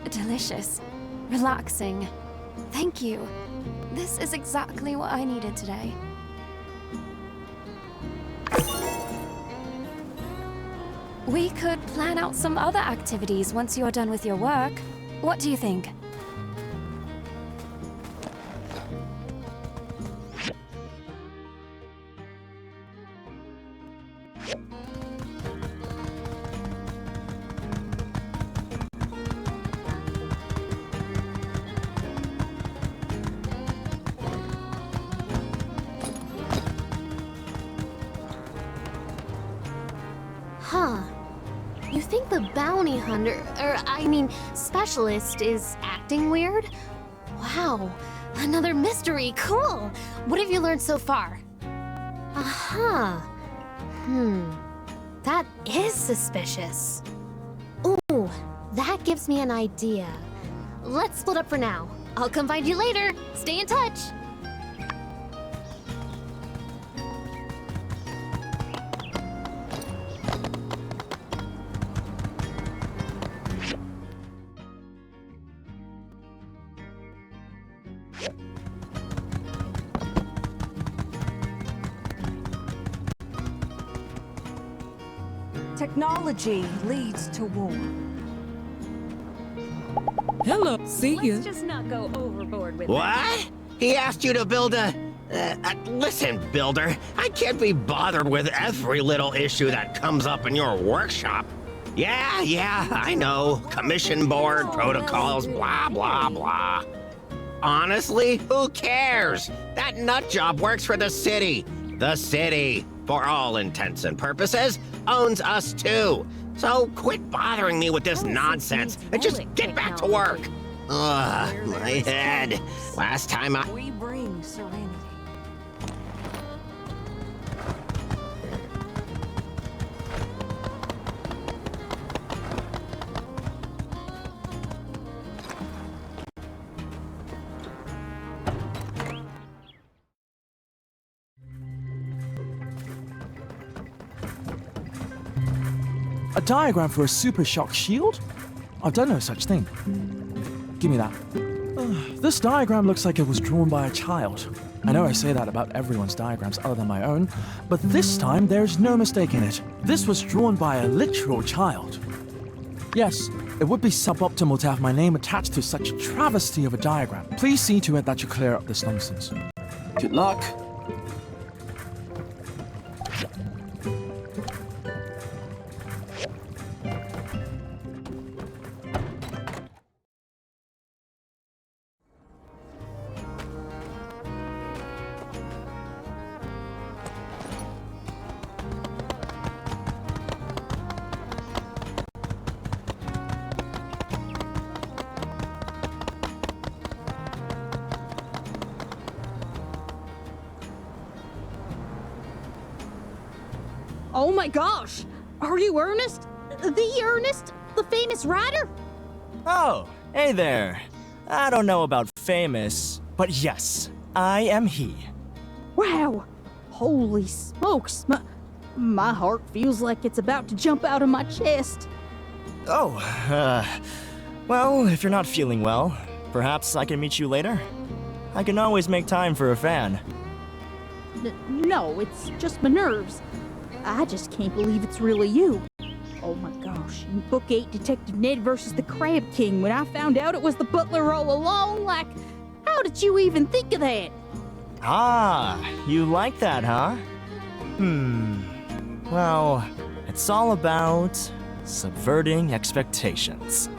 delicious. Relaxing. Thank you. This is exactly what I needed today. We could plan out some other activities once you're done with your work. What do you think? Huh. You think the bounty hunter, specialist is acting weird? Wow, another mystery, cool! What have you learned so far? Aha. That is suspicious. Ooh, that gives me an idea. Let's split up for now. I'll come find you later. Stay in touch. Technology leads to war. Hello, see you. Let's just not go overboard with What? He asked you to build a... listen, builder, I can't be bothered with every little issue that comes up in your workshop. Yeah, I know. Commission board, protocols, blah, blah, blah. Honestly, who cares? That nut job works for the city. The city, for all intents and purposes, owns us too. So quit bothering me with this nonsense and just get back to work. Ugh, my head. Last time I... We bring serenity. A diagram for a super shock shield? I've done no such thing. Give me that. This diagram looks like it was drawn by a child. I know I say that about everyone's diagrams other than my own, but this time there's no mistake in it. This was drawn by a literal child. Yes, it would be suboptimal to have my name attached to such a travesty of a diagram. Please see to it that you clear up this nonsense. Good luck. Oh my gosh! Are you Ernest? The Ernest? The famous writer? Oh, hey there. I don't know about famous, but yes, I am he. Wow! Holy smokes! My heart feels like it's about to jump out of my chest. Oh, well, if you're not feeling well, perhaps I can meet you later? I can always make time for a fan. No, it's just my nerves. I just can't believe it's really you. Oh my gosh, in Book 8, Detective Ned versus the Crab King, when I found out it was the butler all along, like, how did you even think of that? Ah, you like that, huh? Well, it's all about subverting expectations.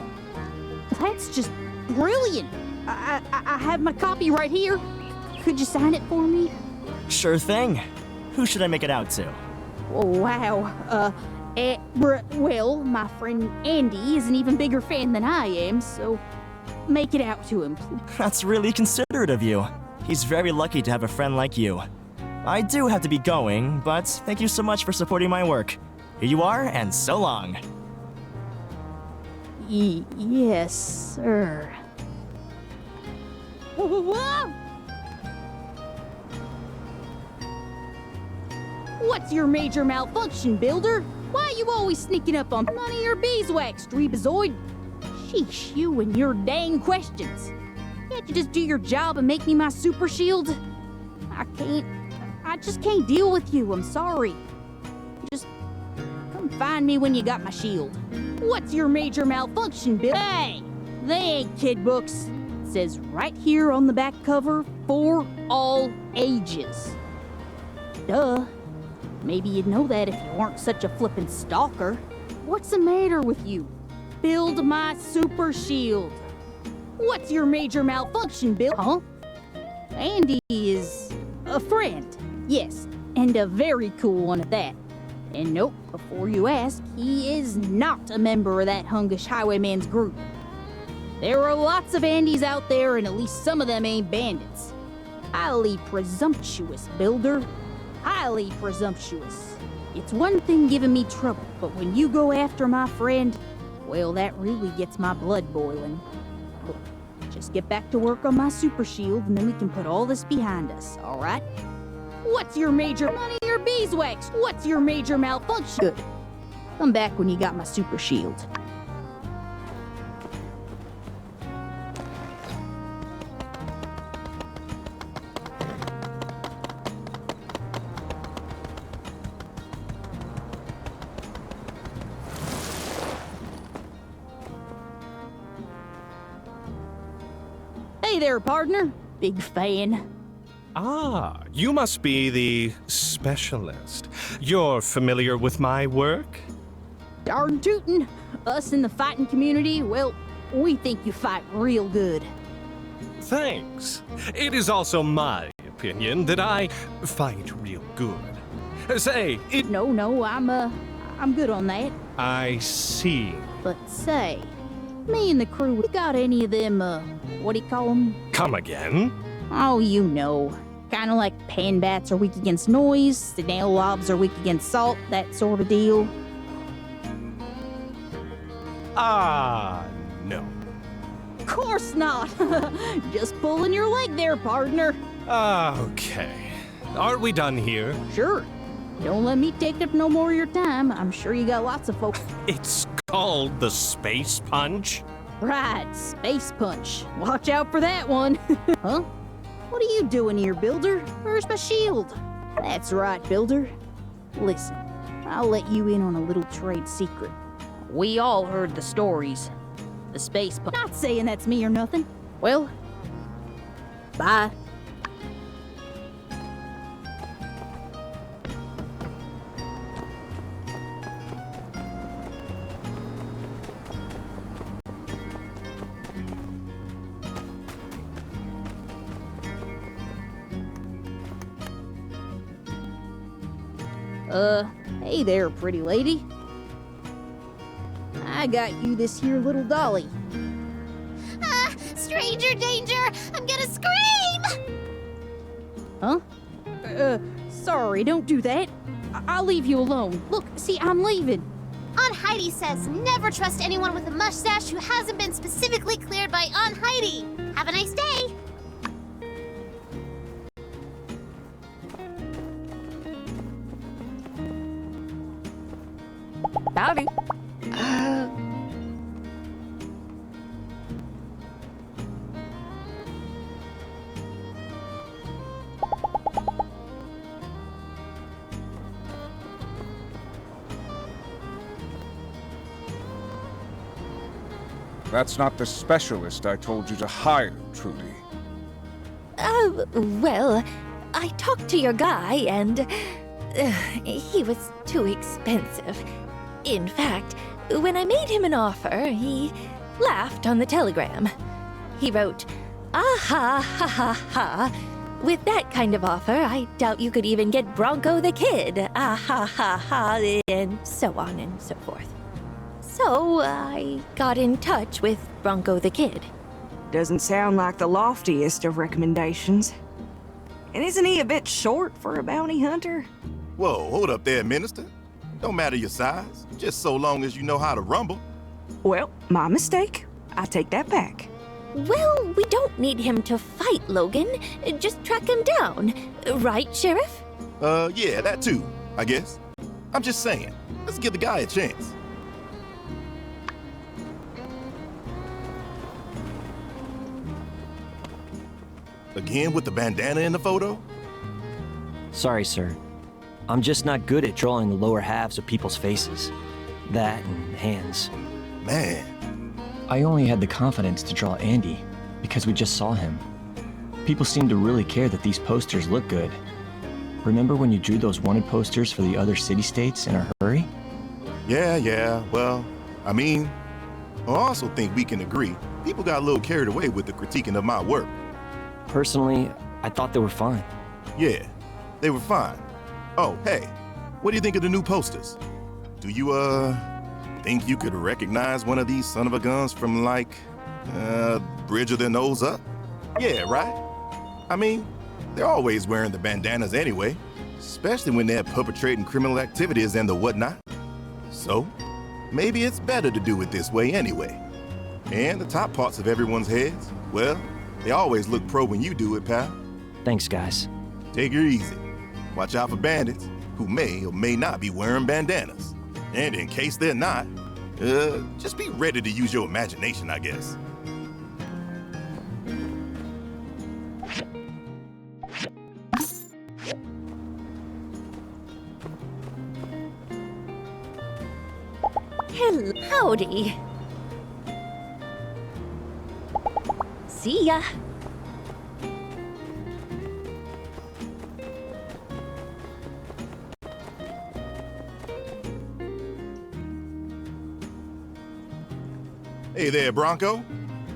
That's just brilliant. I have my copy right here. Could you sign it for me? Sure thing. Who should I make it out to? Oh, wow. Well, my friend Andy is an even bigger fan than I am, so make it out to him, please. That's really considerate of you. He's very lucky to have a friend like you. I do have to be going, but thank you so much for supporting my work. Here you are, and so long. Yes, sir. Whoa! What's your major malfunction, Builder? Why are you always sneaking up on money or beeswax, Dreebazoid? Sheesh, you and your dang questions. Can't you just do your job and make me my super shield? I just can't deal with you, I'm sorry. Just come find me when you got my shield. What's your major malfunction, Bill? Hey, they ain't kid books. It says right here on the back cover, for all ages. Duh. Maybe you'd know that if you weren't such a flippin' stalker. What's the matter with you? Build my super shield. What's your major malfunction, Bill? Huh? Andy is a friend, yes, and a very cool one at that. And nope, before you ask, he is not a member of that Hungish Highwayman's group. There are lots of Andys out there, and at least some of them ain't bandits. Highly presumptuous, Builder. Highly presumptuous. It's one thing giving me trouble, but when you go after my friend, well, that really gets my blood boiling. Look, just get back to work on my super shield, and then we can put all this behind us, all right? What's your major... None of your beeswax! What's your major malfunction? Good. Come back when you got my super shield. Hey there, partner. Big fan. Ah, you must be the specialist. You're familiar with my work? Darn tootin'. Us in the fighting community, well, we think you fight real good. Thanks. It is also my opinion that I fight real good. Say, it... No, I'm good on that. I see. But say, me and the crew, we got any of them, what do you call them? Come again? Oh, you know. Kinda like pan bats are weak against noise, the nail lobs are weak against salt, that sort of deal. Ah, no. Of course not! Just pulling your leg there, partner. Ah, okay. Are we done here? Sure. Don't let me take up no more of your time. I'm sure you got lots of folks. It's called the Space Punch? Right, Space Punch. Watch out for that one. Huh? What are you doing here, Builder? Where's my shield? That's right, Builder. Listen, I'll let you in on a little trade secret. We all heard the stories. The Space Punch. Not saying that's me or nothing. Well, bye. Hey there, pretty lady. I got you this here little dolly. Stranger danger! I'm gonna scream! Huh? Sorry, don't do that. I'll leave you alone. Look, see, I'm leaving. Aunt Heidi says never trust anyone with a mustache who hasn't been specifically cleared by Aunt Heidi. Have a nice day! Howdy. That's not the specialist I told you to hire, Trudy. Well, I talked to your guy and he was too expensive. In fact, when I made him an offer, he laughed on the telegram. He wrote, "Ah ha ha ha ha. With that kind of offer, I doubt you could even get Bronco the Kid. Ah ha ha ha," and so on and so forth. So I got in touch with Bronco the Kid. Doesn't sound like the loftiest of recommendations. And isn't he a bit short for a bounty hunter? Whoa, hold up there, Minister. Don't matter your size, just so long as you know how to rumble. Well, my mistake. I take that back. Well, we don't need him to fight Logan. Just track him down. Right, Sheriff? Yeah, that too, I guess. I'm just saying, let's give the guy a chance. Again with the bandana in the photo? Sorry, sir. I'm just not good at drawing the lower halves of people's faces. That and hands. Man. I only had the confidence to draw Andy because we just saw him. People seem to really care that these posters look good. Remember when you drew those wanted posters for the other city-states in a hurry? Yeah, well, I mean, I also think we can agree people got a little carried away with the critiquing of my work. Personally, I thought they were fine. Yeah, they were fine. Oh, hey, what do you think of the new posters? Do you, think you could recognize one of these son of a guns from, like, Bridge of their Nose Up? Yeah, right? I mean, they're always wearing the bandanas anyway, especially when they're perpetrating criminal activities and the whatnot. So, maybe it's better to do it this way anyway. And the top parts of everyone's heads, well, they always look pro when you do it, pal. Thanks, guys. Take her easy. Watch out for bandits who may or may not be wearing bandanas. And in case they're not, just be ready to use your imagination, I guess. Hello. Howdy. See ya. Hey there, Bronco.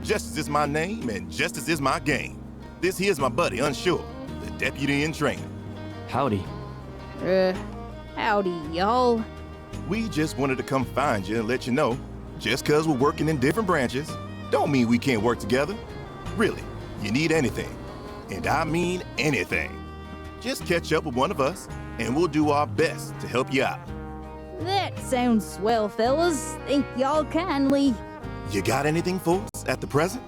Justice is my name, and justice is my game. This here's my buddy, Unsure, the deputy in training. Howdy. Howdy, y'all. We just wanted to come find you and let you know, just 'cause we're working in different branches, don't mean we can't work together. Really, you need anything, and I mean anything, just catch up with one of us, and we'll do our best to help you out. That sounds swell, fellas. Thank y'all kindly. You got anything for us at the present?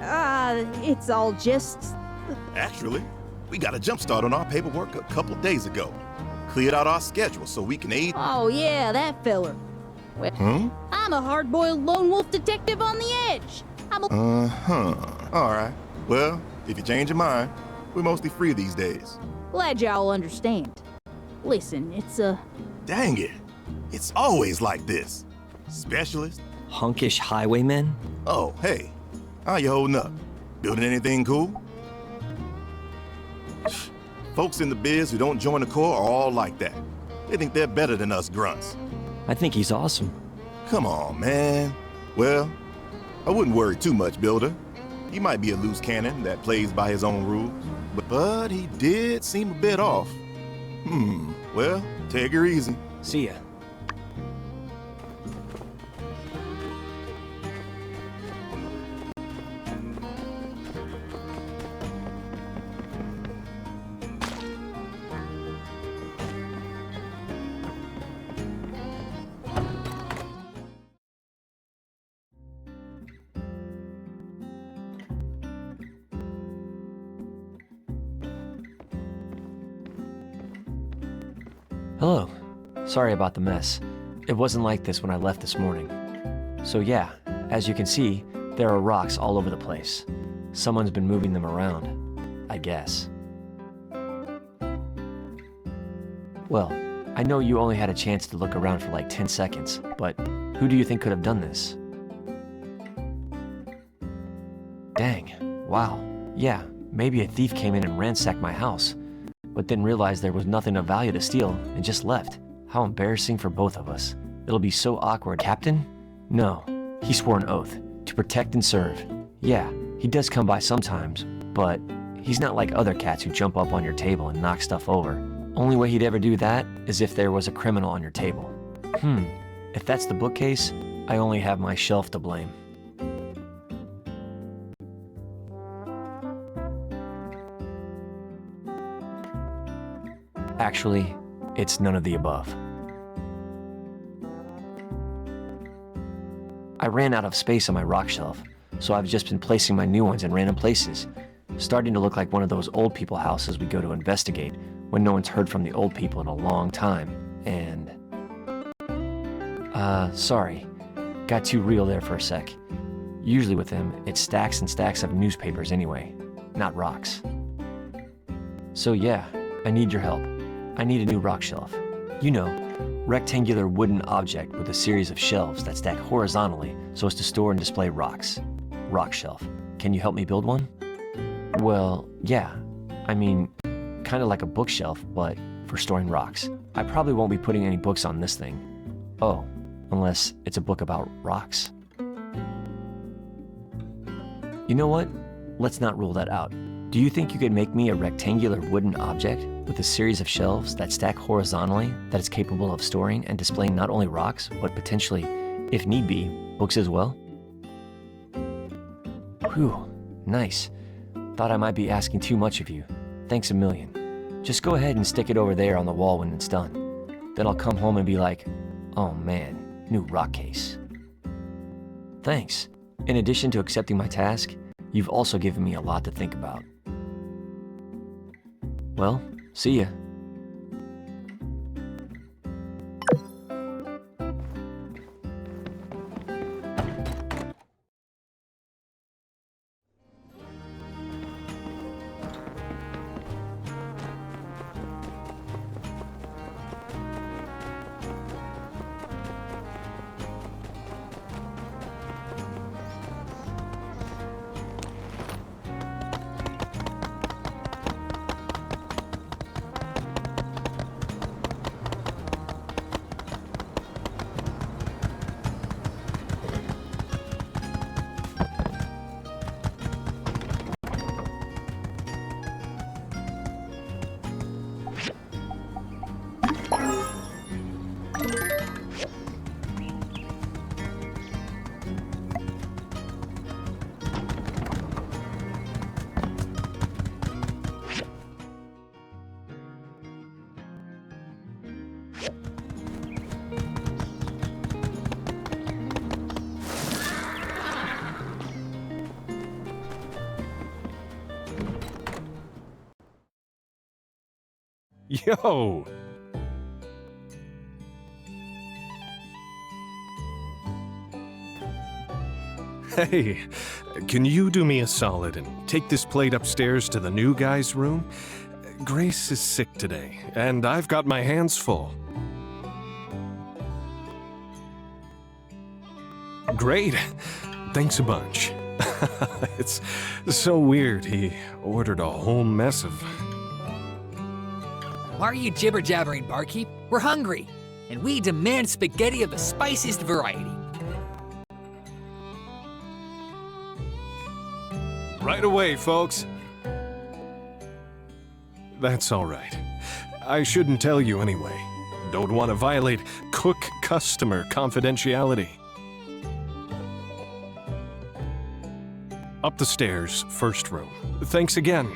It's all just... Actually, we got a jump start on our paperwork a couple days ago. Cleared out our schedule so we can aid... Oh yeah, that feller. Well, I'm a hard-boiled lone wolf detective on the edge. Alright. Well, if you change your mind, we're mostly free these days. Glad y'all understand. Listen, it's Dang it. It's always like this. Specialist. Hunkish highwaymen? Oh, hey. How you holding up? Building anything cool? Folks in the biz who don't join the Corps are all like that. They think they're better than us grunts. I think he's awesome. Come on, man. Well, I wouldn't worry too much, Builder. He might be a loose cannon that plays by his own rules, but he did seem a bit off. Well, take her easy. See ya. Hello. Sorry about the mess. It wasn't like this when I left this morning. So yeah, as you can see, there are rocks all over the place. Someone's been moving them around, I guess. Well, I know you only had a chance to look around for like 10 seconds, but who do you think could have done this? Dang, wow. Yeah, maybe a thief came in and ransacked my house, but then realized there was nothing of value to steal and just left. How embarrassing for both of us. It'll be so awkward. Captain? No, he swore an oath to protect and serve. Yeah, he does come by sometimes, but he's not like other cats who jump up on your table and knock stuff over. Only way he'd ever do that is if there was a criminal on your table. If that's the bookcase, I only have my shelf to blame. Actually, it's none of the above. I ran out of space on my rock shelf, so I've just been placing my new ones in random places, starting to look like one of those old people houses we go to investigate when no one's heard from the old people in a long time, and... sorry. Got too real there for a sec. Usually with them, it's stacks and stacks of newspapers anyway, not rocks. So yeah, I need your help. I need a new rock shelf. You know, rectangular wooden object with a series of shelves that stack horizontally so as to store and display rocks. Rock shelf. Can you help me build one? Well, yeah. I mean, kind of like a bookshelf, but for storing rocks. I probably won't be putting any books on this thing. Oh, unless it's a book about rocks. You know what? Let's not rule that out. Do you think you could make me a rectangular wooden object with a series of shelves that stack horizontally that is capable of storing and displaying not only rocks, but potentially, if need be, books as well? Whew, nice. Thought I might be asking too much of you. Thanks a million. Just go ahead and stick it over there on the wall when it's done. Then I'll come home and be like, oh man, new rock case. Thanks. In addition to accepting my task, you've also given me a lot to think about. Well, see ya. Yo! Hey, can you do me a solid and take this plate upstairs to the new guy's room? Grace is sick today, and I've got my hands full. Great. Thanks a bunch. It's so weird. He ordered a whole mess of... Why are you jibber-jabbering, barkeep? We're hungry, and we demand spaghetti of the spiciest variety. Right away, folks. That's all right. I shouldn't tell you anyway. Don't want to violate cook-customer confidentiality. Up the stairs, first room. Thanks again.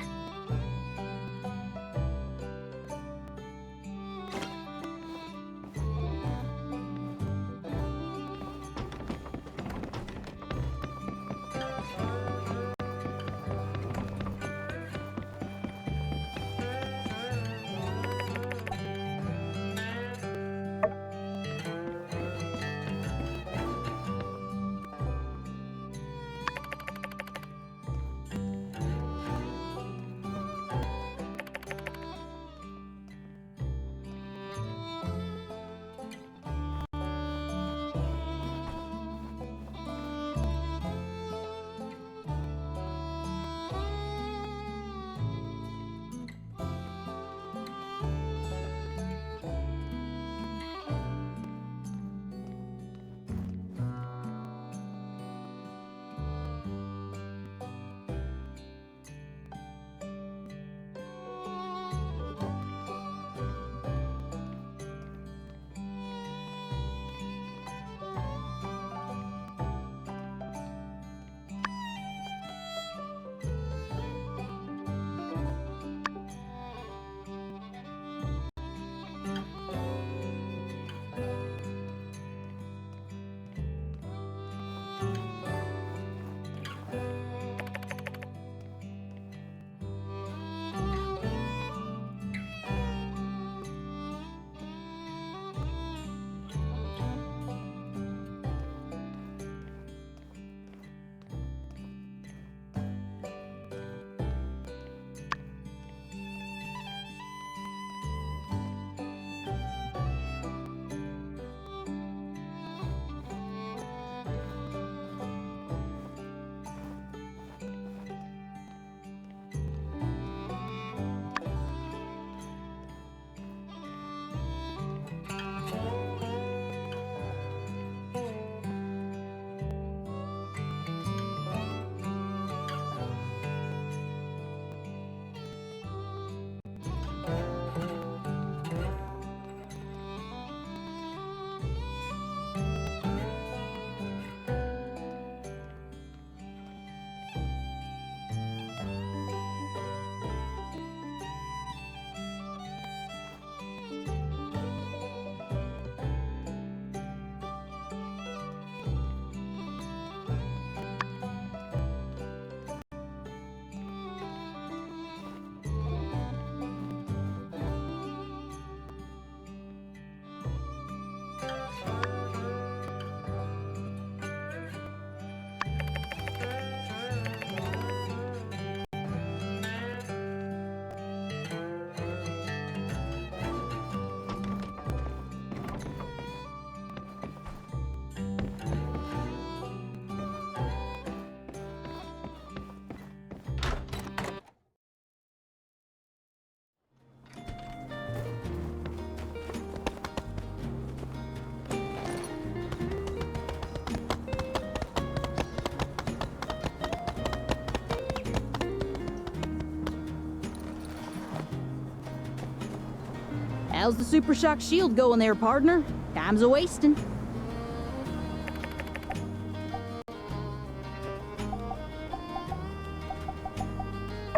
How's the Super Shock Shield going there, partner? Time's a-wasting.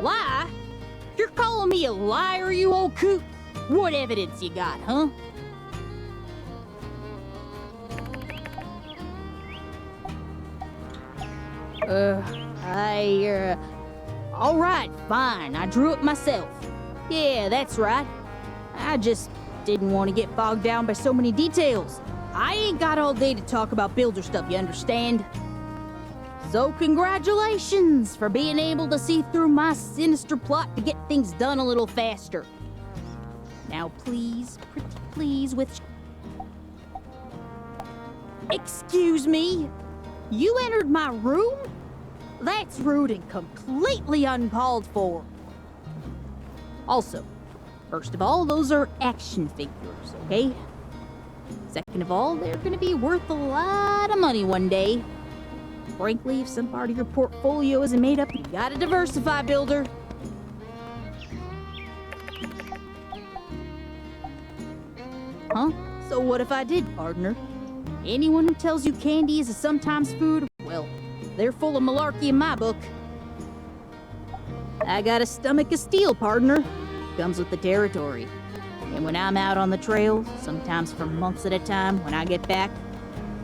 Lie? You're calling me a liar, you old coot? What evidence you got, huh? All right, fine. I drew it myself. Yeah, that's right. I just didn't want to get bogged down by so many details. I ain't got all day to talk about builder stuff, you understand? So congratulations for being able to see through my sinister plot to get things done a little faster. Now please, pretty please with... Excuse me? You entered my room? That's rude and completely uncalled for. Also, first of all, those are action figures, okay? Second of all, they're gonna be worth a lot of money one day. Frankly, if some part of your portfolio isn't made up, you gotta diversify, builder. Huh? So what if I did, partner? Anyone who tells you candy is a sometimes food, well, they're full of malarkey in my book. I got a stomach of steel, partner. Comes with the territory. And when I'm out on the trail, sometimes for months at a time, when I get back,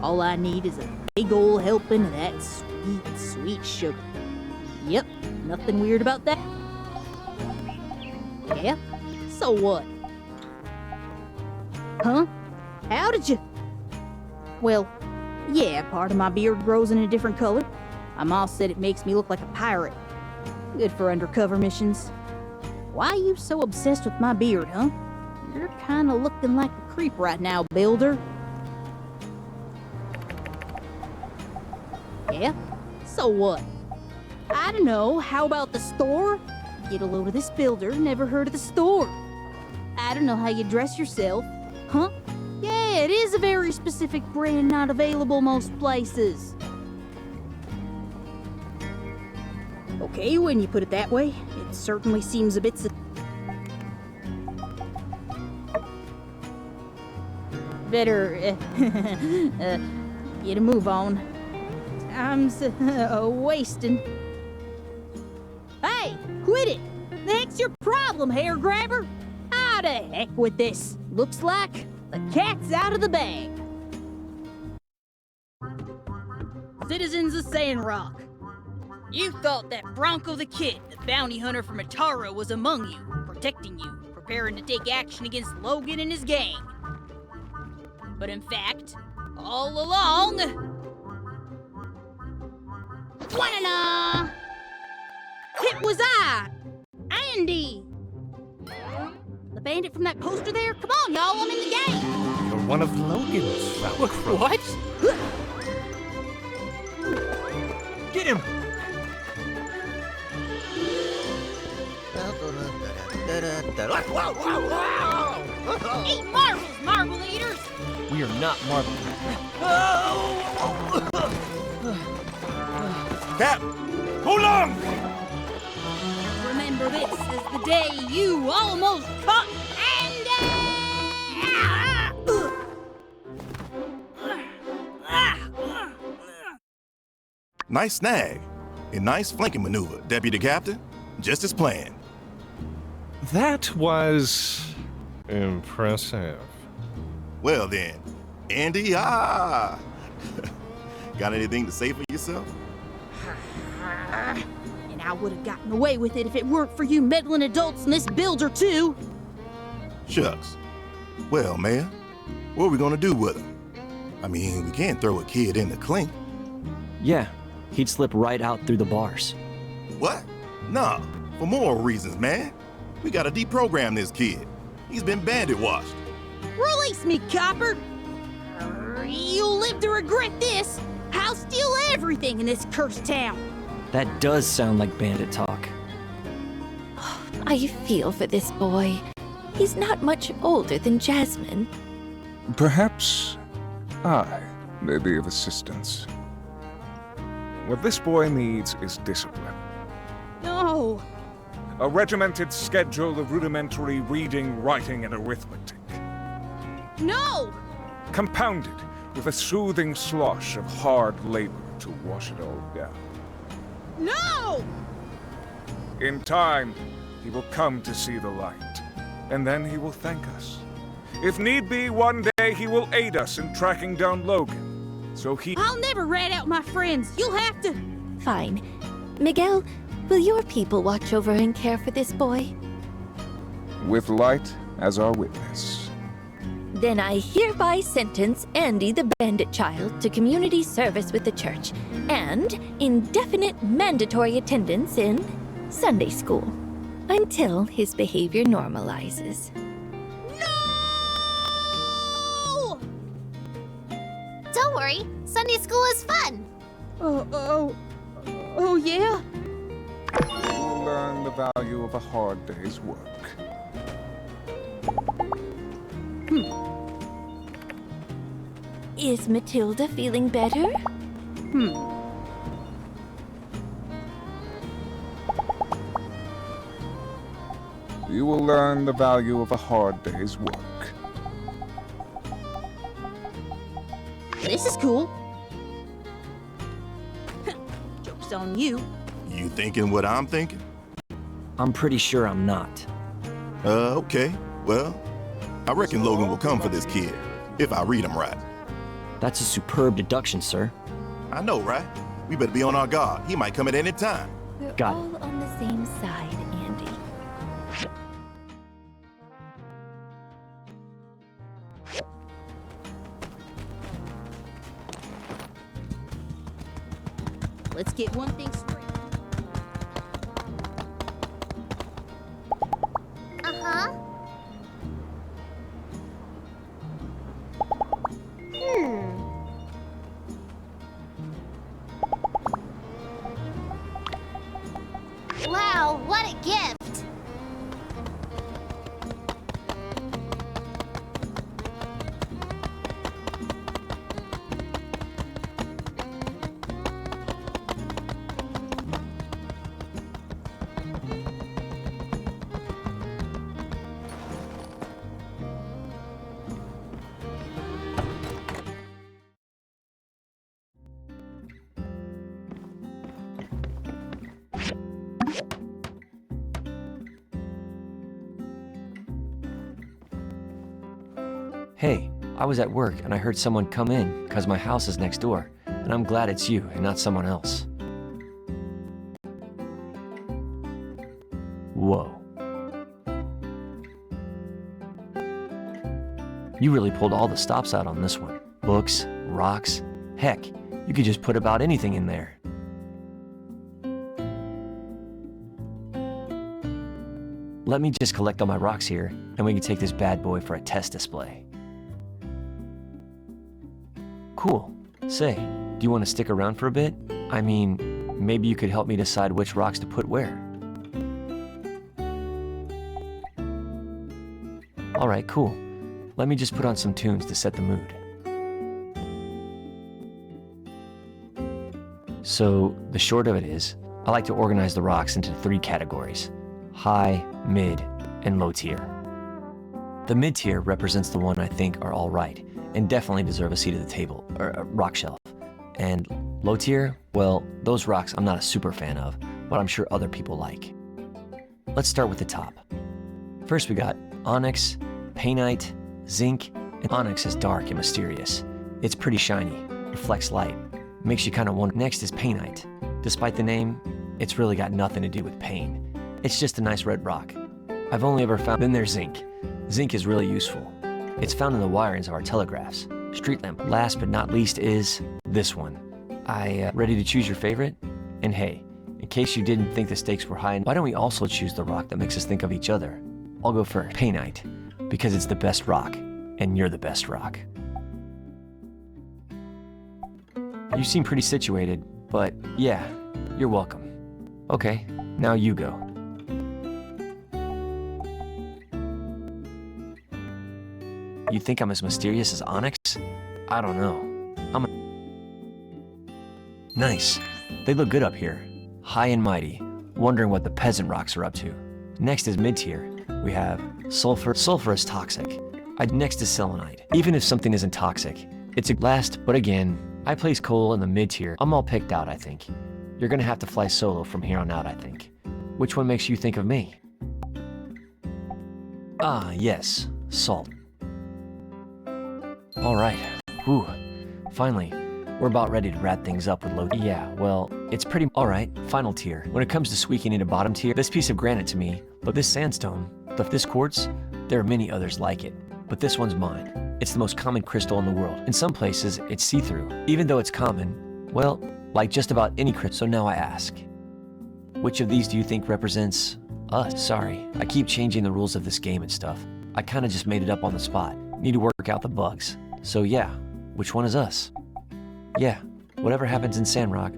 all I need is a big ol' helping of that sweet, sweet sugar. Yep, nothing weird about that. Yeah? So what? Huh? How did you... Well, yeah, part of my beard grows in a different color. My mom said it makes me look like a pirate. Good for undercover missions. Why are you so obsessed with my beard, huh? You're kinda looking like a creep right now, builder. Yeah? So what? I don't know, how about the store? Get a load of this, builder, never heard of the store. I don't know how you dress yourself. Huh? Yeah, it is a very specific brand not available most places. Okay, when you put it that way, it certainly seems a bit... Better, get a move on. I'm wasting. Hey, quit it! The heck's your problem, hair grabber? Ah, to heck with this. Looks like the cat's out of the bag. Citizens of Sandrock, you thought that Bronco the Kid, the bounty hunter from Atara, was among you, protecting you, preparing to take action against Logan and his gang. But in fact, all along... Wanna it was I, Andy! The bandit from that poster there? Come on, y'all, I'm in the game! You're one of Logan's fellow crows. What? Get him! Eat marbles, marble eaters! We are not marble. Cap! Hold on! Remember, this is the day you almost caught Nice snag. A nice flanking maneuver, Deputy Captain. Just as planned. That was impressive. Well then, Andy, Got anything to say for yourself? And I would have gotten away with it if it weren't for you meddling adults and this builder, too. Shucks. Well, Mayor, what are we gonna do with him? I mean, we can't throw a kid in the clink. Yeah, he'd slip right out through the bars. What? Nah, for moral reasons, man. We gotta deprogram this kid. He's been bandit washed. Release me, copper! You'll live to regret this! I'll steal everything in this cursed town! That does sound like bandit talk. I feel for this boy. He's not much older than Jasmine. Perhaps I may be of assistance. What this boy needs is discipline. No! A regimented schedule of rudimentary reading, writing, and arithmetic. No! compounded with a soothing slosh of hard labor to wash it all down. No! In time, he will come to see the light, and then he will thank us. If need be, one day he will aid us in tracking down Logan. So I'll never rat out my friends. You'll have to... Fine. Miguel, will your people watch over and care for this boy? with light as our witness. Then I hereby sentence Andy the Bandit Child to community service with the church and indefinite mandatory attendance in Sunday school until his behavior normalizes. No! Don't worry, Sunday school is fun. Oh yeah? You will learn the value of a hard day's work. Is Matilda feeling better? You will learn the value of a hard day's work. This is cool. Joke's on you. You thinking what I'm thinking? I'm pretty sure I'm not. Okay. Well, I reckon Logan will come for this kid, if I read him right. That's a superb deduction, sir. I know, right? We better be on our guard. He might come at any time. We're Got it. all on the same side, Andy. Let's get one thing straight. Uh-huh. Wow, what a gift! Hey, I was at work and I heard someone come in because my house is next door, and I'm glad it's you and not someone else. Whoa. You really pulled all the stops out on this one. Books, rocks, heck, you could just put about anything in there. Let me just collect all my rocks here, and we can take this bad boy for a test display. Cool. Say, do you want to stick around for a bit? I mean, maybe you could help me decide which rocks to put where. Alright, cool. Let me just put on some tunes to set the mood. So, the short of it is, I like to organize the rocks into 3 categories: high, mid, and low tier. The mid tier represents the one I think are alright, and definitely deserve a seat at the table, or a rock shelf. And low tier, well, those rocks I'm not a super fan of, but I'm sure other people like. Let's start with the top. First we got onyx, painite, zinc, and onyx is dark and mysterious. It's pretty shiny, reflects light, makes you kind of wonder. Next is painite. Despite the name, it's really got nothing to do with pain. It's just a nice red rock. I've only ever found. Then there's zinc. Zinc is really useful. It's found in the wirings of our telegraphs, street lamp. Last but not least is this one. Ready to choose your favorite? And hey, in case you didn't think the stakes were high, why don't we also choose the rock that makes us think of each other? I'll go first. Painite, because it's the best rock, and you're the best rock. You seem pretty situated, but yeah, you're welcome. Okay, now you go. You think I'm as mysterious as onyx? I don't know. Nice. They look good up here. High and mighty, wondering what the peasant rocks are up to. Next is mid-tier. We have sulfur. Sulfur is toxic. Next to selenite. Even if something isn't toxic, it's a last, but again, I place coal in the mid-tier. I'm all picked out, I think. You're gonna have to fly solo from here on out, I think. Which one makes you think of me? Ah, yes, salt. All right, whew, finally. We're about ready to wrap things up with low. Yeah, well, it's pretty. All right, final tier. When it comes to squeaking into bottom tier, this piece of granite to me, but this sandstone, this quartz, there are many others like it, but this one's mine. It's the most common crystal in the world. In some places, it's see-through. Even though it's common, well, like just about any crystal. So now I ask, which of these do you think represents us? Sorry, I keep changing the rules of this game and stuff. I kinda just made it up on the spot. Need to work out the bugs. So yeah, which one is us? Yeah, whatever happens in Sandrock.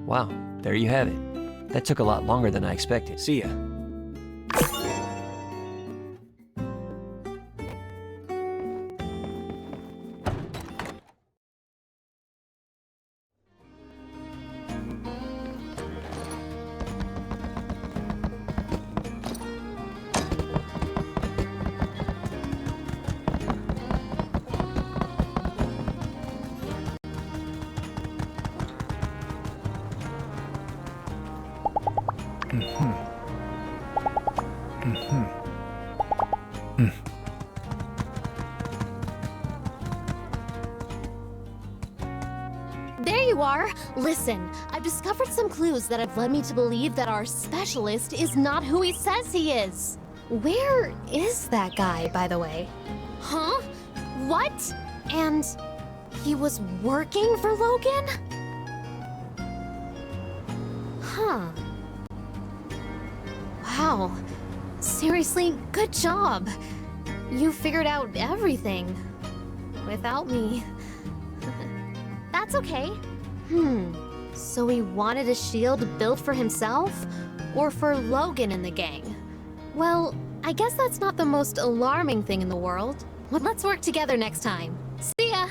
Wow, there you have it. That took a lot longer than I expected. See ya. There you are! Listen, I've discovered some clues that have led me to believe that our specialist is not who he says he is. Where is that guy, by the way? Huh? What? And he was working for Logan? Huh. Wow. Seriously, good job. You figured out everything. Without me. That's okay. So he wanted a shield built for himself? Or for Logan and the gang? Well, I guess that's not the most alarming thing in the world. But let's work together next time. See ya!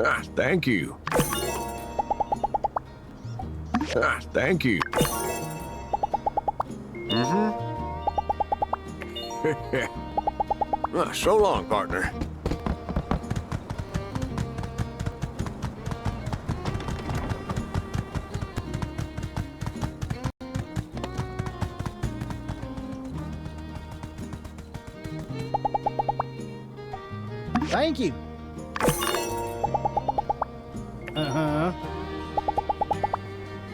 Ah, thank you. Ah, thank you. Mm-hmm. So long, partner. Thank you. Uh-huh.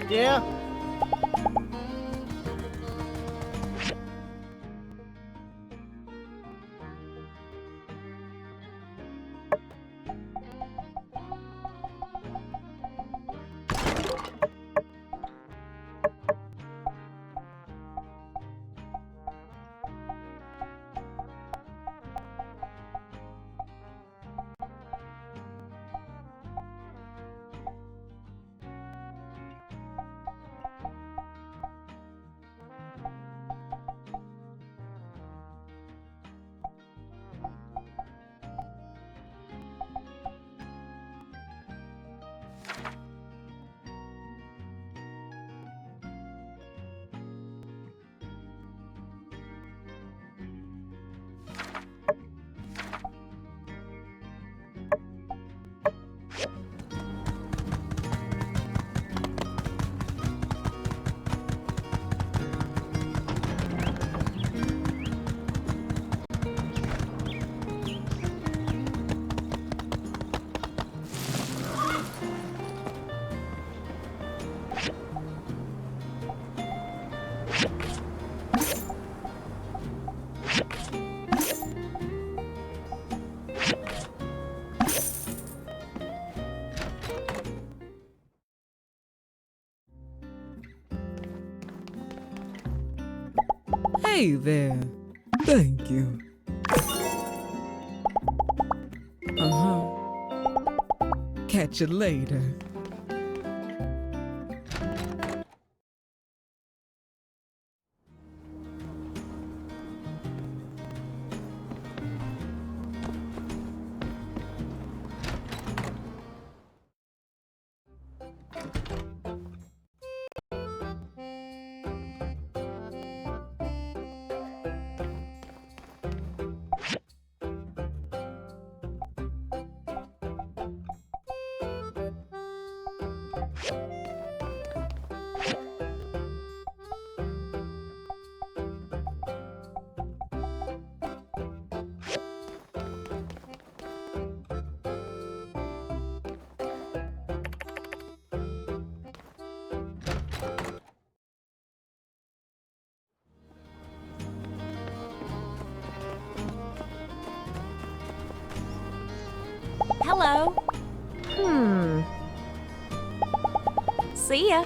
Yeah. Hey there. Thank you. Catch you later. Hello. See ya.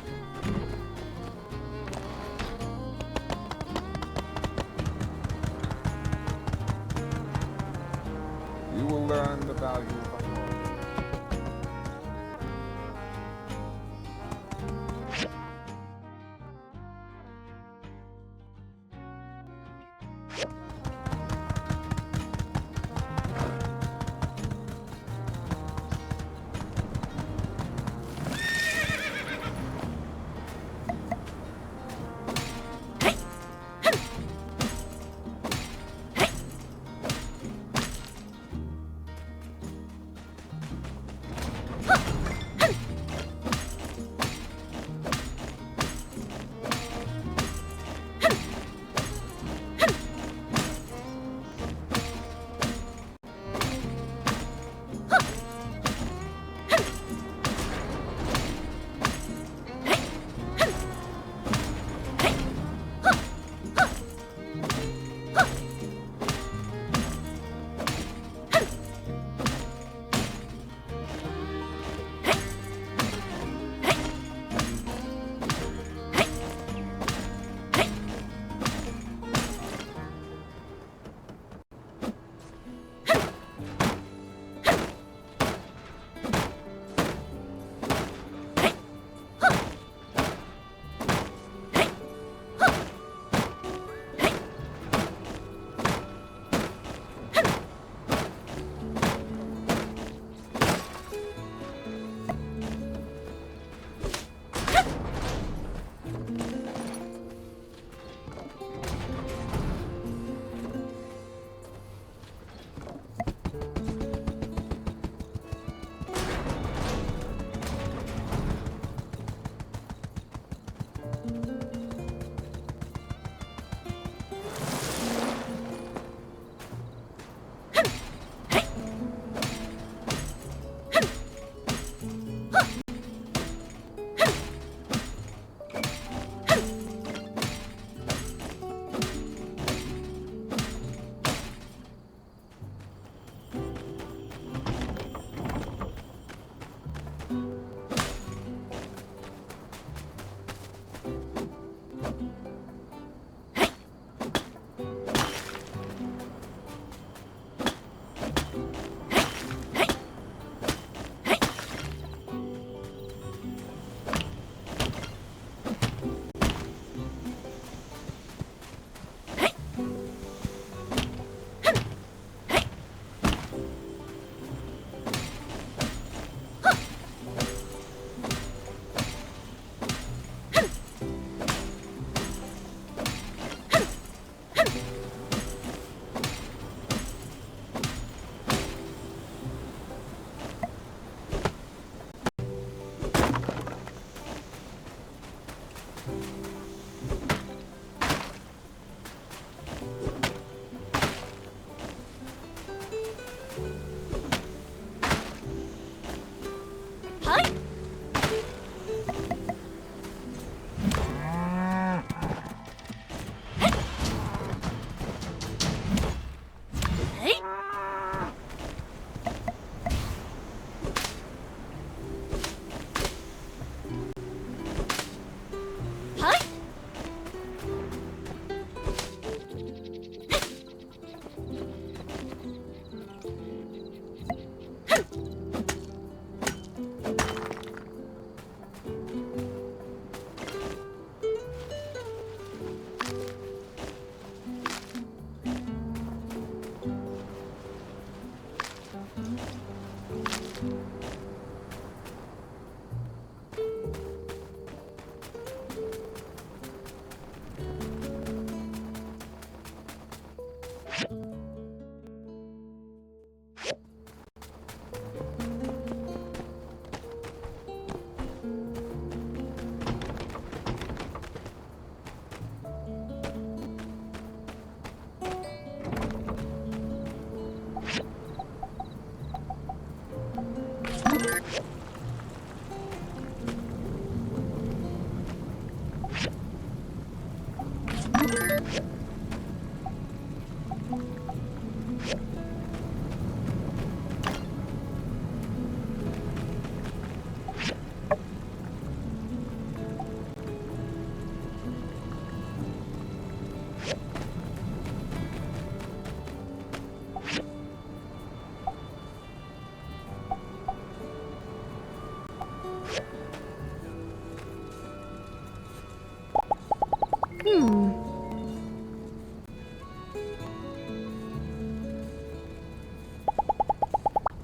You will learn the value of home.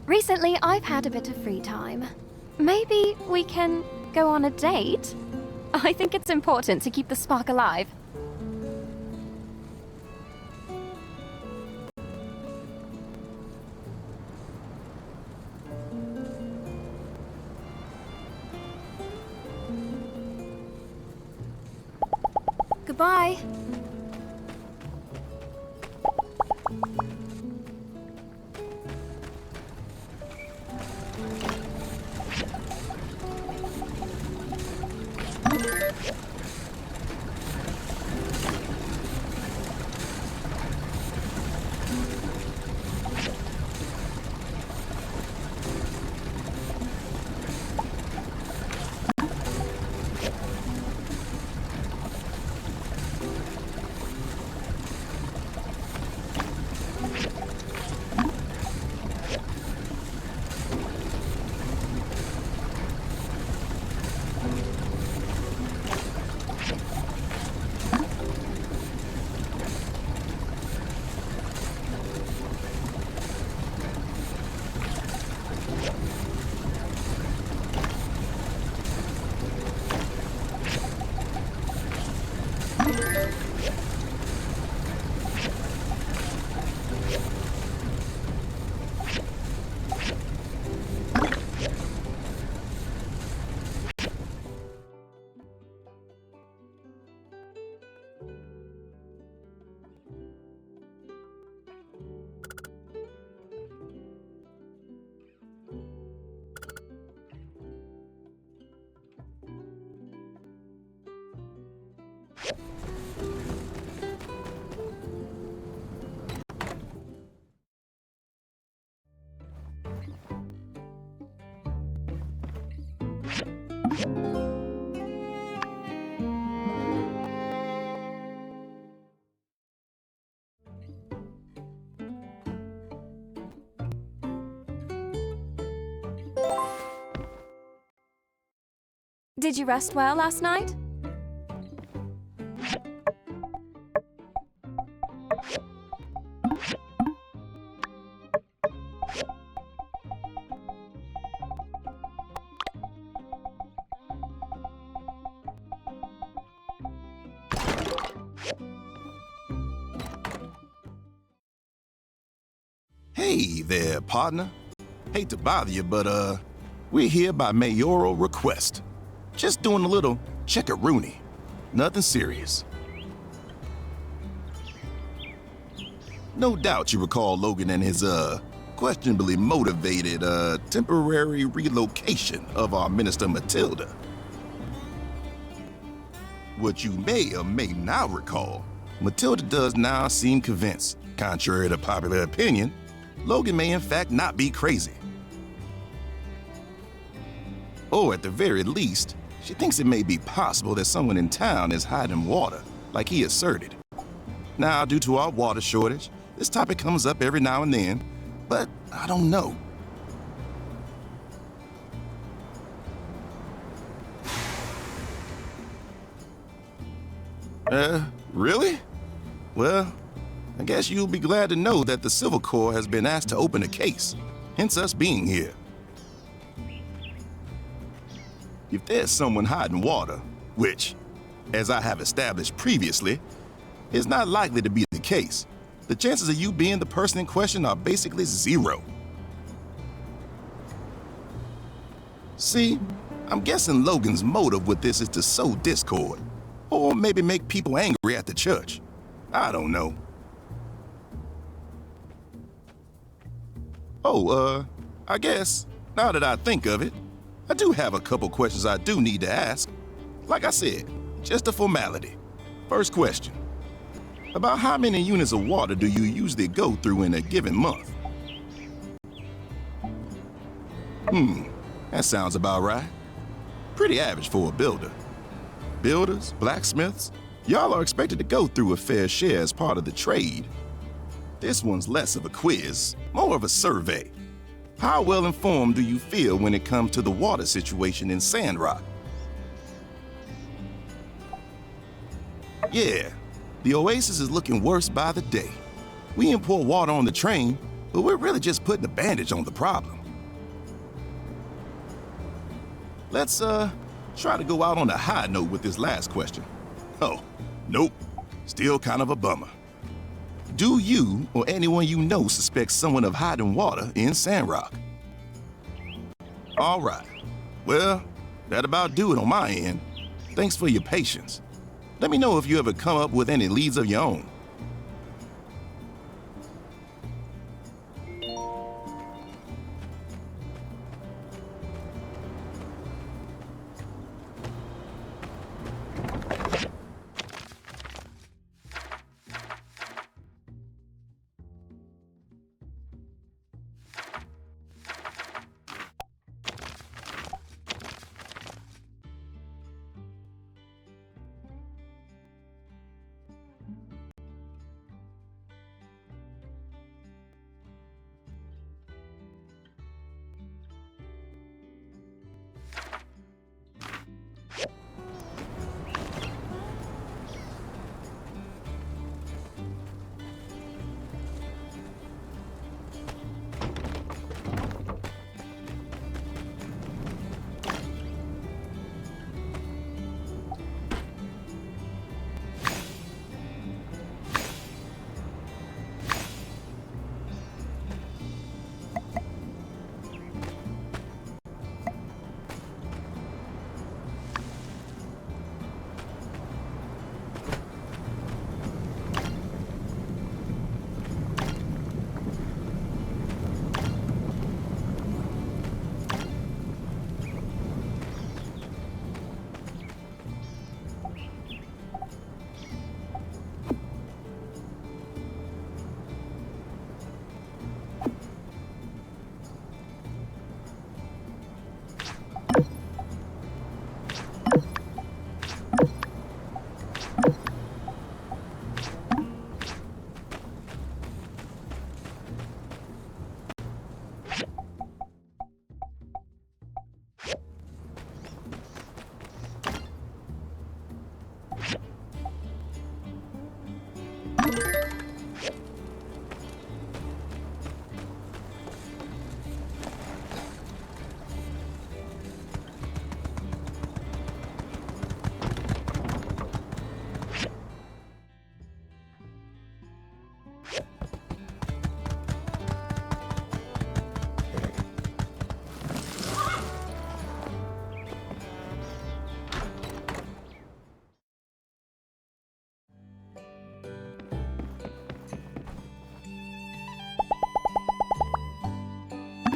Recently, I've had a bit of free time. Maybe we can go on a date? I think it's important to keep the spark alive. Goodbye. Did you rest well last night? Hey there, partner. Hate to bother you, but we're here by mayoral request. Just doing a little check-a-rooney. Nothing serious. No doubt you recall Logan and his, questionably motivated, temporary relocation of our Minister Matilda. What you may or may not recall, Matilda does now seem convinced, contrary to popular opinion, Logan may in fact not be crazy. Or at the very least, she thinks it may be possible that someone in town is hiding water, like he asserted. Now, due to our water shortage, this topic comes up every now and then, but I don't know. Really? Well, I guess you'll be glad to know that the Civil Corps has been asked to open a case, hence us being here. If there's someone hiding water, which, as I have established previously, is not likely to be the case, the chances of you being the person in question are basically zero. See, I'm guessing Logan's motive with this is to sow discord, or maybe make people angry at the church. I don't know. Oh, I guess, now that I think of it, I do have a couple questions I do need to ask. Like I said, just a formality. First question. About how many units of water do you usually go through in a given month? That sounds about right. Pretty average for a builder. Builders, blacksmiths, y'all are expected to go through a fair share as part of the trade. This one's less of a quiz, more of a survey. How well informed do you feel when it comes to the water situation in Sandrock? Yeah, the oasis is looking worse by the day. We import water on the train, but we're really just putting a bandage on the problem. Let's, try to go out on a high note with this last question. Oh, nope, still kind of a bummer. Do you or anyone you know suspect someone of hiding water in Sandrock? All right. Well, that about do it on my end. Thanks for your patience. Let me know if you ever come up with any leads of your own.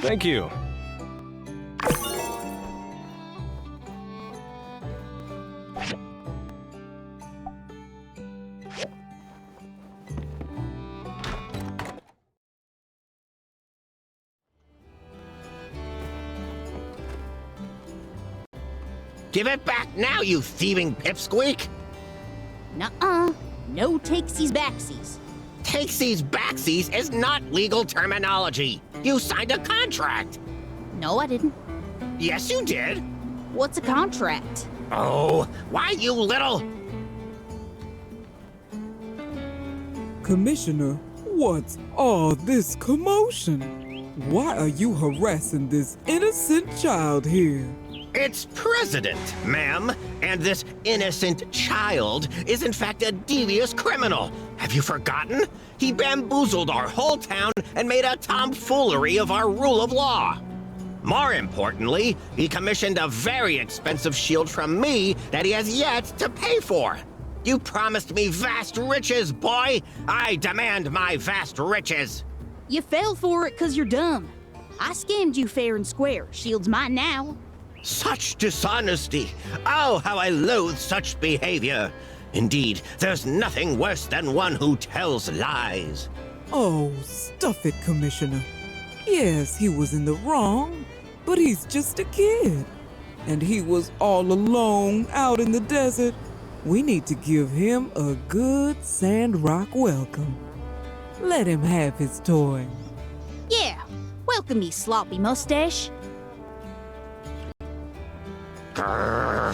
Thank you. Give it back now, you thieving pipsqueak! Nuh-uh. No takesies backsies. Takesies backsies is not legal terminology. You signed a contract. No, I didn't. Yes, you did. What's a contract? Oh, why, you little... Commissioner, what's all this commotion? Why are you harassing this innocent child here? It's President, ma'am. And this innocent child is in fact a devious criminal. Have you forgotten? He bamboozled our whole town and made a tomfoolery of our rule of law. More importantly, he commissioned a very expensive shield from me that he has yet to pay for. You promised me vast riches, boy! I demand my vast riches! You fell for it 'cause you're dumb. I scammed you fair and square. Shield's mine now. Such dishonesty! Oh, how I loathe such behavior! Indeed, there's nothing worse than one who tells lies. Oh, stuff it, Commissioner. Yes, he was in the wrong, but he's just a kid. And he was all alone out in the desert. We need to give him a good Sandrock welcome. Let him have his toy. Yeah, welcome me, sloppy mustache. Grrr.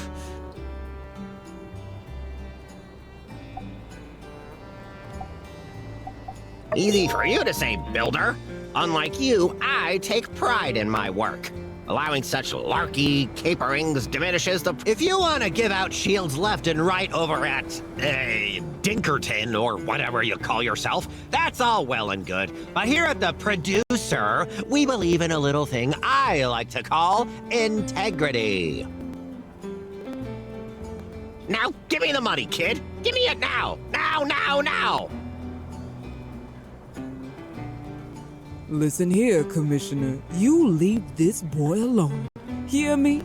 Easy for you to say, Builder. Unlike you, I take pride in my work. Allowing such larky caperings diminishes the... If you want to give out shields left and right over at, Dinkerton, or whatever you call yourself, that's all well and good. But here at the Producer, we believe in a little thing I like to call integrity. Now, give me the money, kid. Give me it now. Now, now, now. Listen here, Commissioner. You leave this boy alone. Hear me?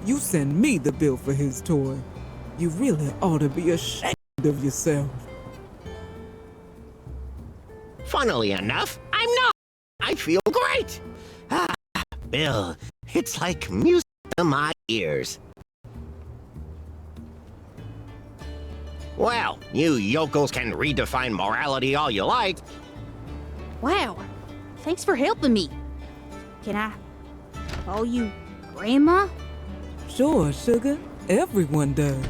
You send me the bill for his toy. You really ought to be ashamed of yourself. Funnily enough, I'm not. I feel great. Ah, Bill, it's like music to my ears. Well, you yokels can redefine morality all you like. Wow, thanks for helping me. Can I call you Grandma? Sure, sugar. Everyone does.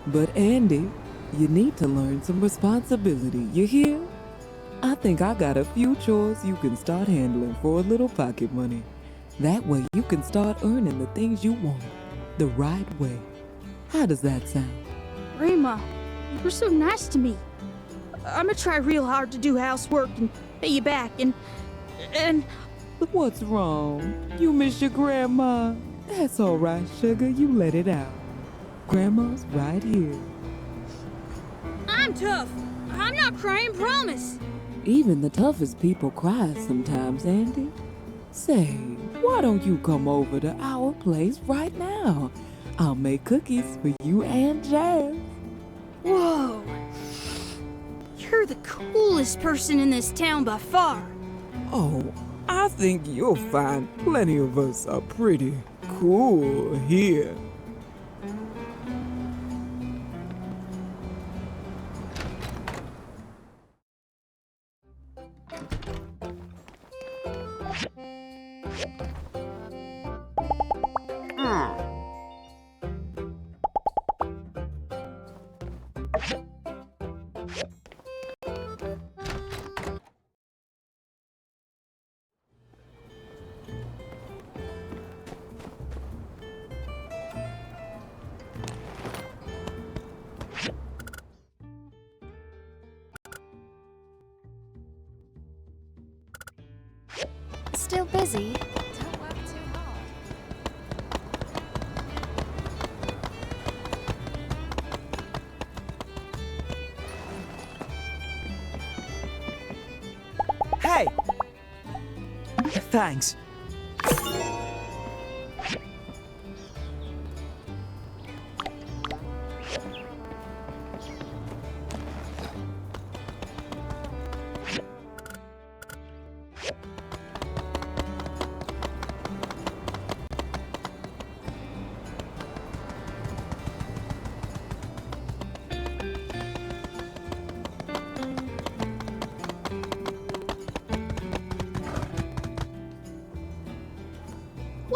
But Andy, you need to learn some responsibility, you hear? I think I got a few chores you can start handling for a little pocket money. That way you can start earning the things you want the right way. How does that sound? Grandma, you were so nice to me. I'm gonna try real hard to do housework and pay you back and... What's wrong? You miss your grandma? That's all right, sugar. You let it out. Grandma's right here. I'm tough. I'm not crying, promise. Even the toughest people cry sometimes, Andy. Say, why don't you come over to our place right now? I'll make cookies for you and Jazz. Whoa. You're the coolest person in this town by far. Oh, I think you'll find plenty of us are pretty cool here. Still busy? Don't work too hard. Hey! Thanks.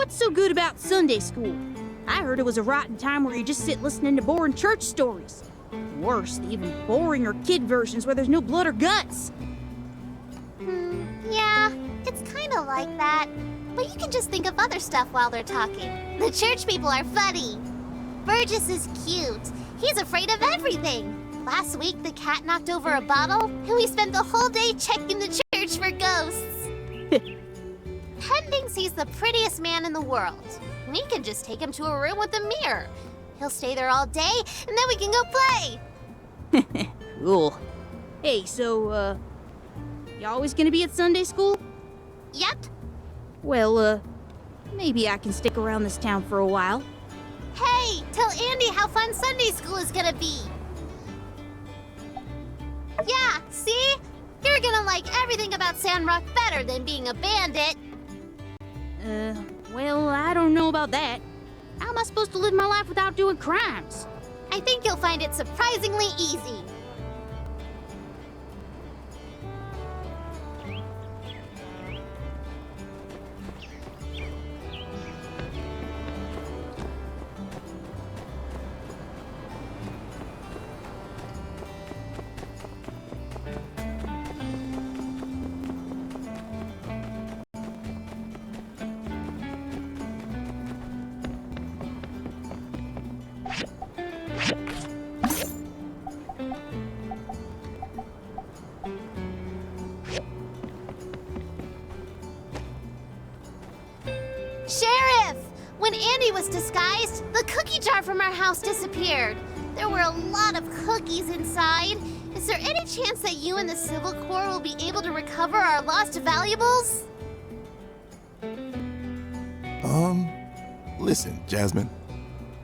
What's so good about Sunday school? I heard it was a rotten time where you just sit listening to boring church stories. Worse, the even boringer kid versions where there's no blood or guts. Yeah, it's kind of like that. But you can just think of other stuff while they're talking. The church people are funny. Burgess is cute. He's afraid of everything. Last week, the cat knocked over a bottle, and we spent the whole day checking the church for ghosts. Pen thinks he's the prettiest man in the world. We can just take him to a room with a mirror. He'll stay there all day, and then we can go play. Cool. Hey, so, you always gonna be at Sunday school? Yep. Well, maybe I can stick around this town for a while. Hey, tell Andy how fun Sunday school is gonna be. Yeah, see? You're gonna like everything about Sandrock better than being a bandit. Well, I don't know about that. How am I supposed to live my life without doing crimes? I think you'll find it surprisingly easy. Sheriff! When Andy was disguised, the cookie jar from our house disappeared. There were a lot of cookies inside. Is there any chance that you and the Civil Corps will be able to recover our lost valuables? Listen, Jasmine.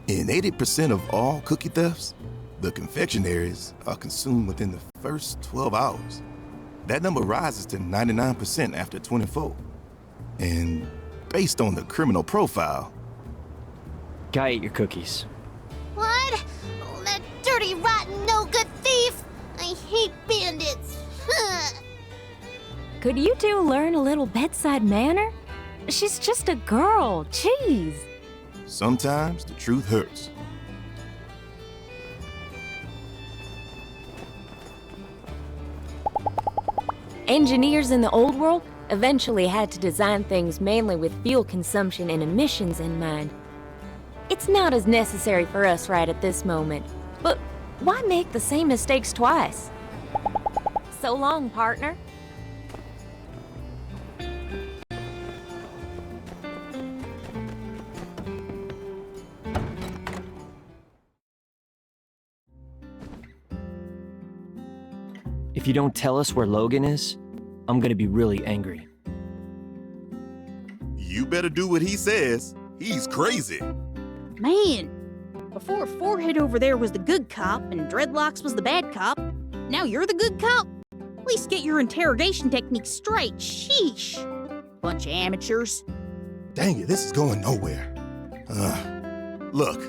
In 80% of all cookie thefts, the confectionaries are consumed within the first 12 hours. That number rises to 99% after 24. And based on the criminal profile... Guy ate your cookies. What? Oh, that dirty, rotten, no-good thief! I hate bandits. Could you two learn a little bedside manner? She's just a girl. Jeez. Sometimes the truth hurts. Engineers in the old world eventually had to design things mainly with fuel consumption and emissions in mind. It's not as necessary for us right at this moment, but why make the same mistakes twice? So long, partner. If you don't tell us where Logan is, I'm gonna be really angry. You better do what he says. He's crazy. Man, before Forehead over there was the good cop and Dreadlocks was the bad cop, now you're the good cop? At least get your interrogation techniques straight. Sheesh. Bunch of amateurs. Dang it, this is going nowhere. Look,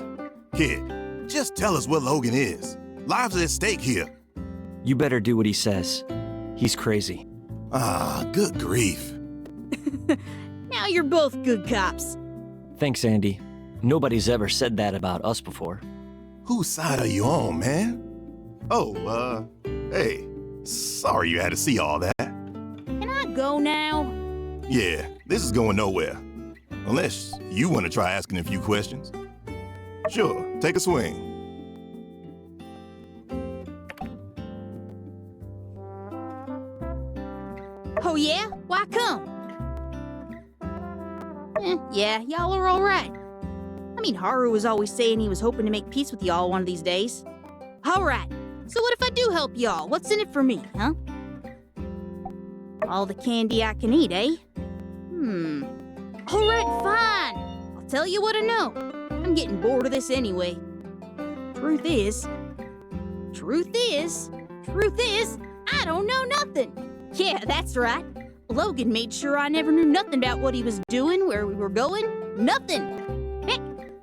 kid, just tell us where Logan is. Lives are at stake here. You better do what he says. He's crazy. Ah, good grief. Now you're both good cops. Thanks, Andy. Nobody's ever said that about us before. Whose side are you on, man? Oh, hey, sorry you had to see all that. Can I go now? Yeah, this is going nowhere. Unless you want to try asking a few questions. Sure, take a swing. Oh yeah? Why come? Yeah, y'all are alright. I mean, Haru was always saying he was hoping to make peace with y'all one of these days. Alright, so what if I do help y'all? What's in it for me, huh? All the candy I can eat, eh? Alright, fine. I'll tell you what I know. I'm getting bored of this anyway. Truth is, I don't know nothing. Yeah, that's right. Logan made sure I never knew nothing about what he was doing, where we were going, nothing. Heck,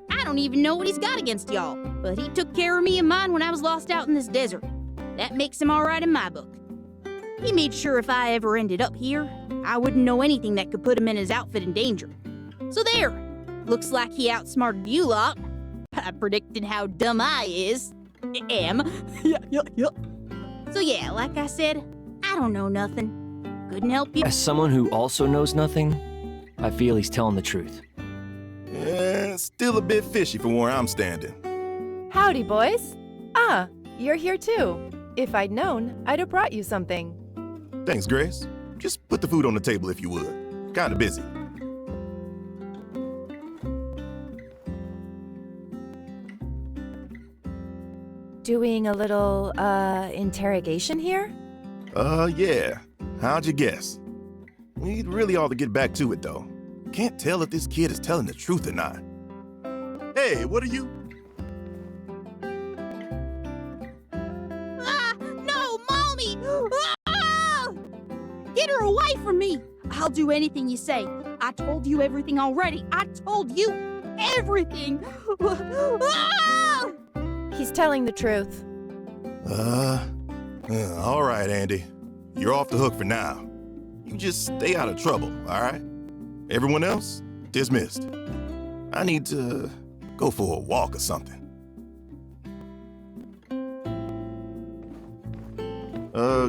I don't even know what he's got against y'all, but he took care of me and mine when I was lost out in this desert. That makes him all right in my book. He made sure if I ever ended up here, I wouldn't know anything that could put him and his outfit in danger. So there, Looks like he outsmarted you lot. I predicted how dumb I am. Yeah. So yeah, like I said, I don't know nothing. Couldn't help you. As someone who also knows nothing, I feel he's telling the truth. Still a bit fishy from where I'm standing. Howdy, boys. Ah, you're here too. If I'd known, I'd have brought you something. Thanks, Grace. Just put the food on the table if you would. Kinda busy. Doing a little, interrogation here? Yeah. How'd you guess? We'd really ought to get back to it, though. Can't tell if this kid is telling the truth or not. Hey, what are you? No, Mommy! Ah! Get her away from me! I'll do anything you say. I told you everything already. I told you everything! Ah! He's telling the truth. All right, Andy. You're off the hook for now. You just stay out of trouble, all right? Everyone else, dismissed. I need to go for a walk or something.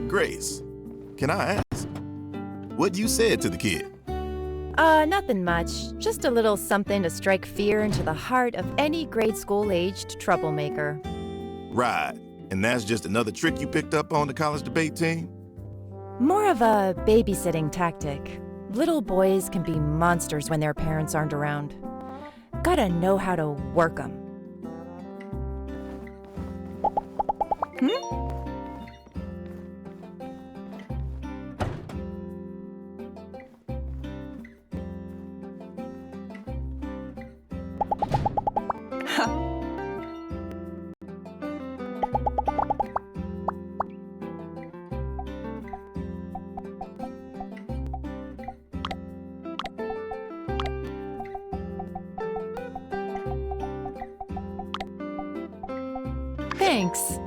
Grace, can I ask what you said to the kid? Nothing much. Just a little something to strike fear into the heart of any grade school-aged troublemaker. Right. And that's just another trick you picked up on the college debate team? More of a babysitting tactic. Little boys can be monsters when their parents aren't around. Gotta know how to work 'em. Thanks.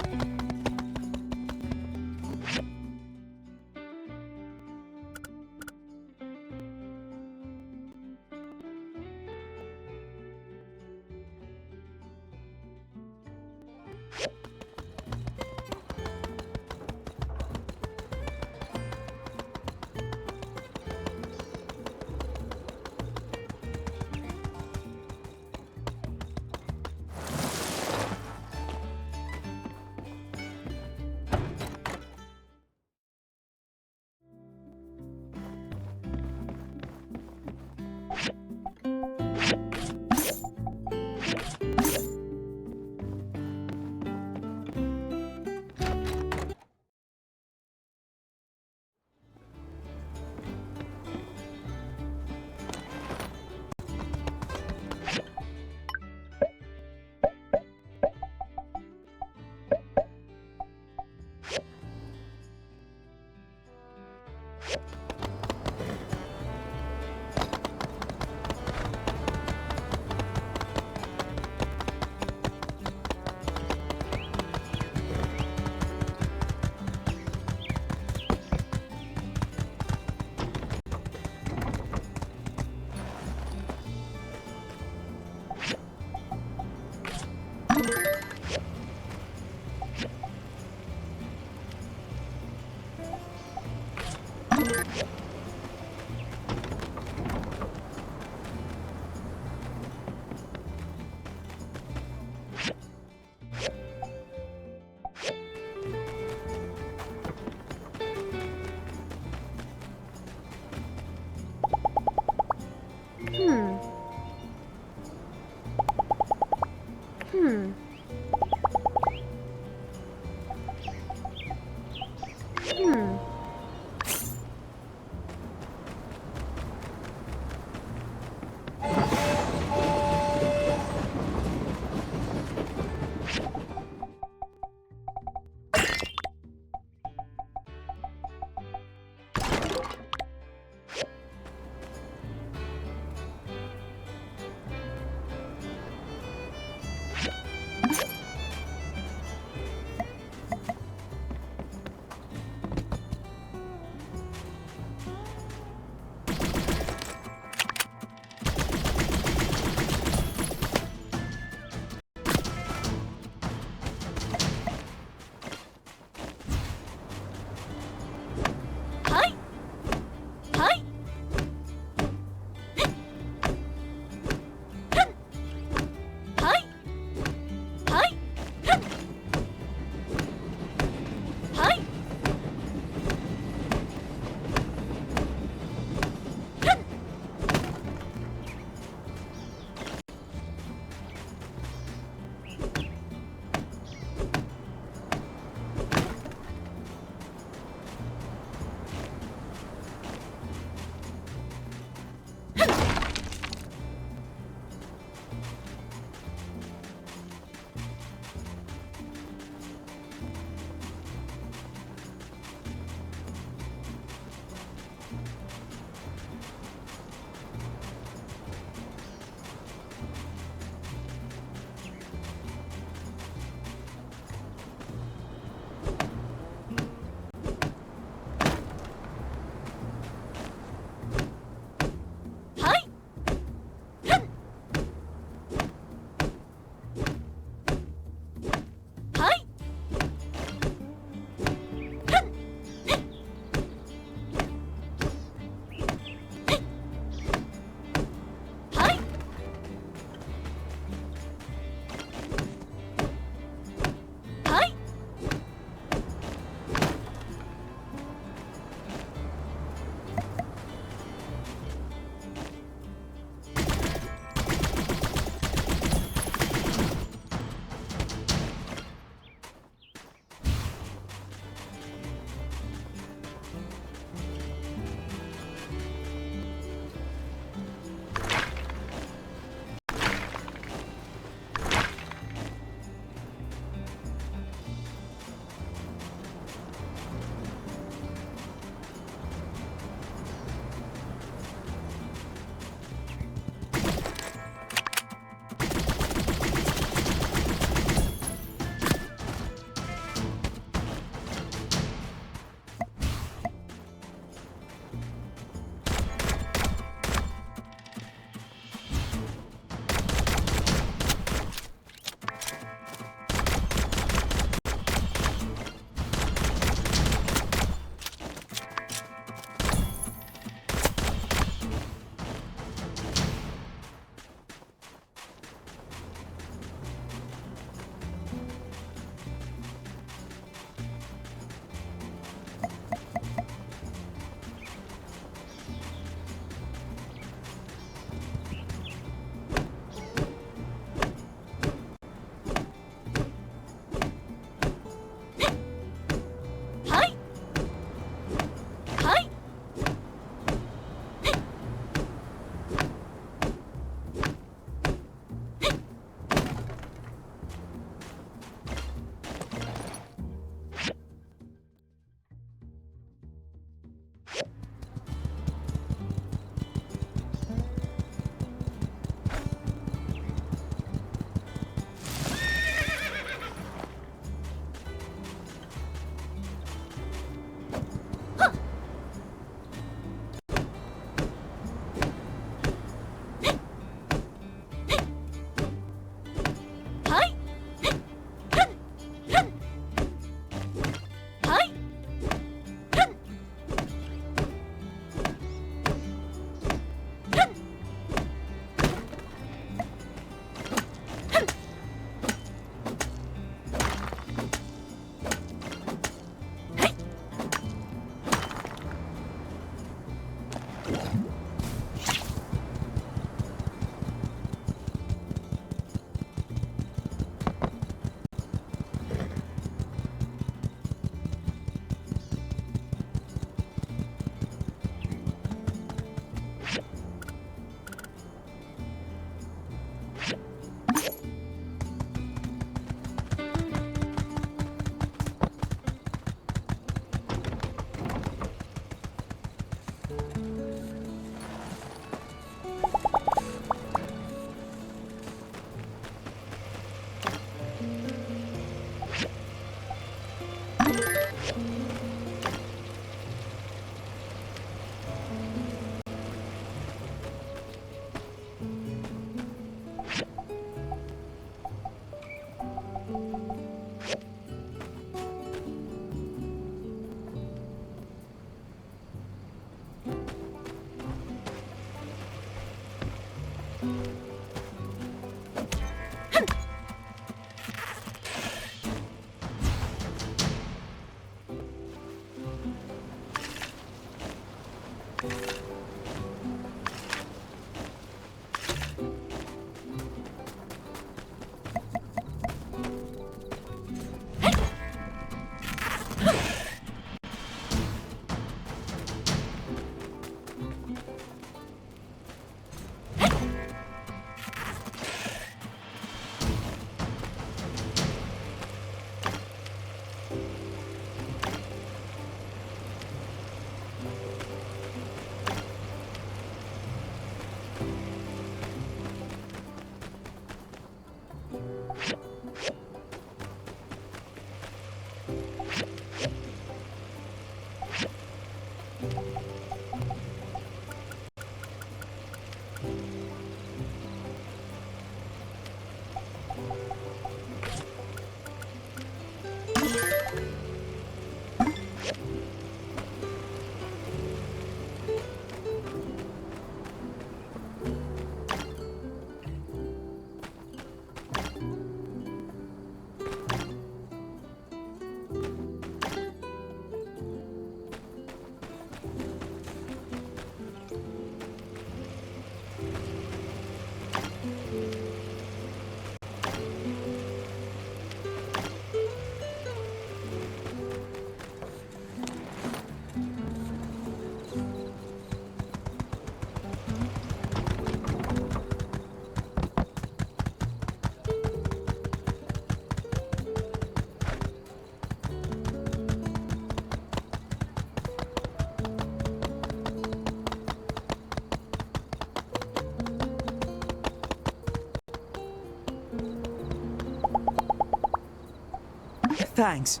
Thanks.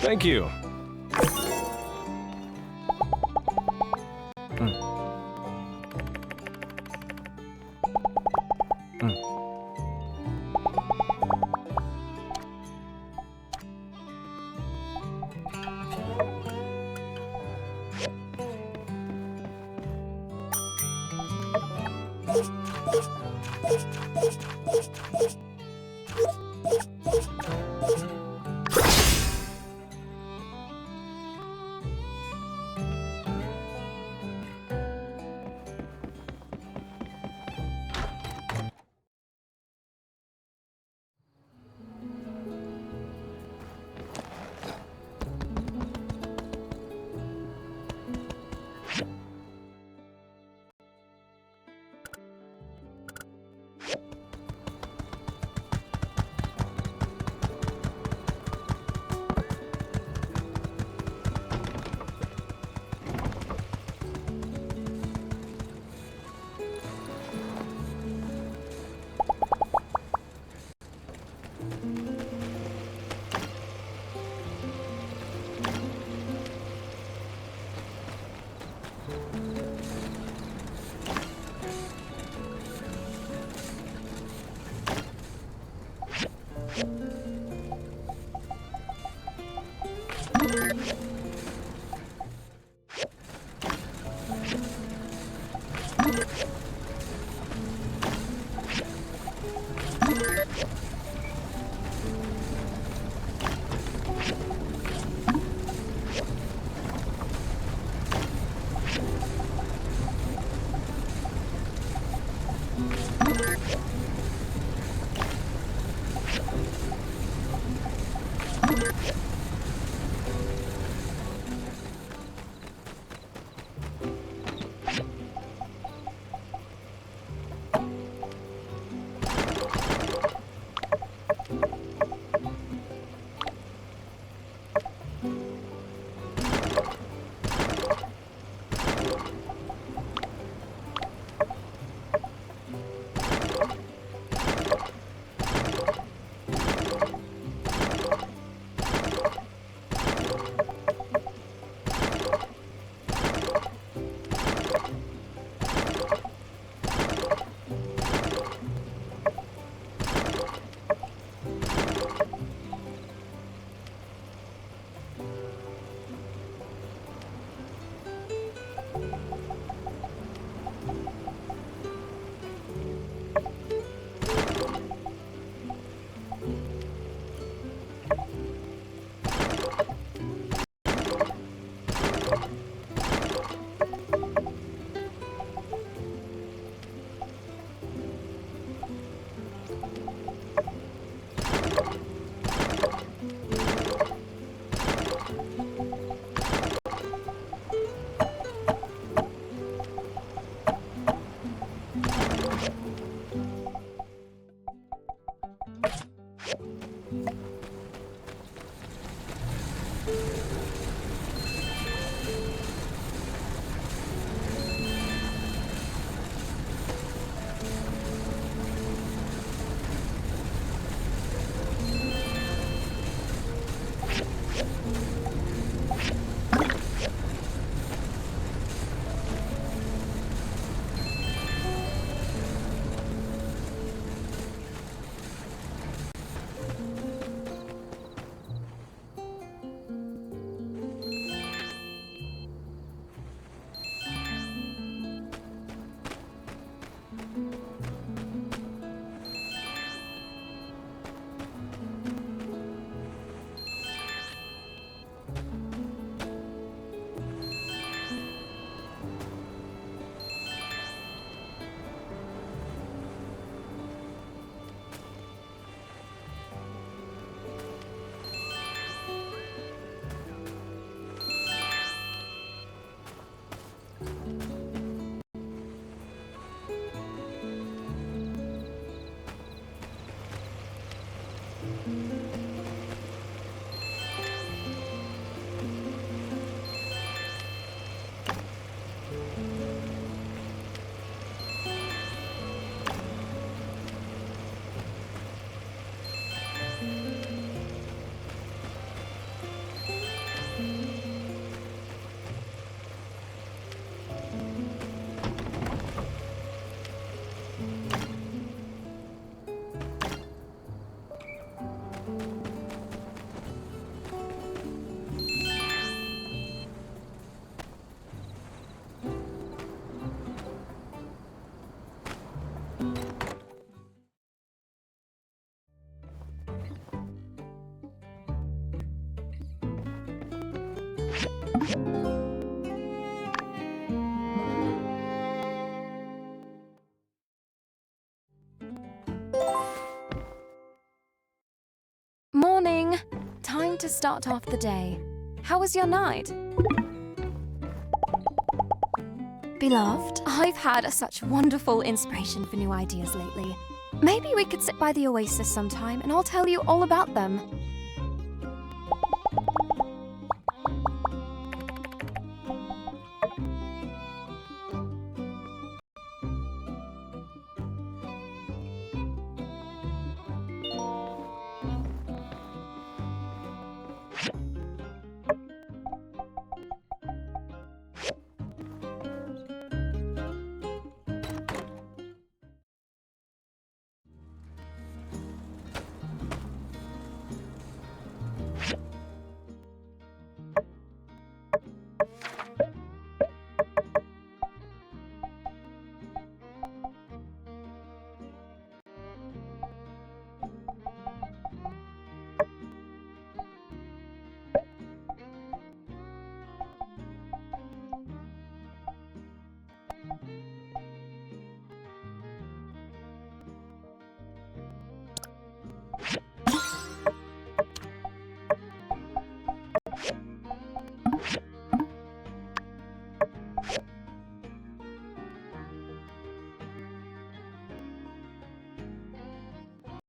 Thank you. to start off the day. How was your night? Beloved, I've had such wonderful inspiration for new ideas lately. Maybe we could sit by the oasis sometime and I'll tell you all about them.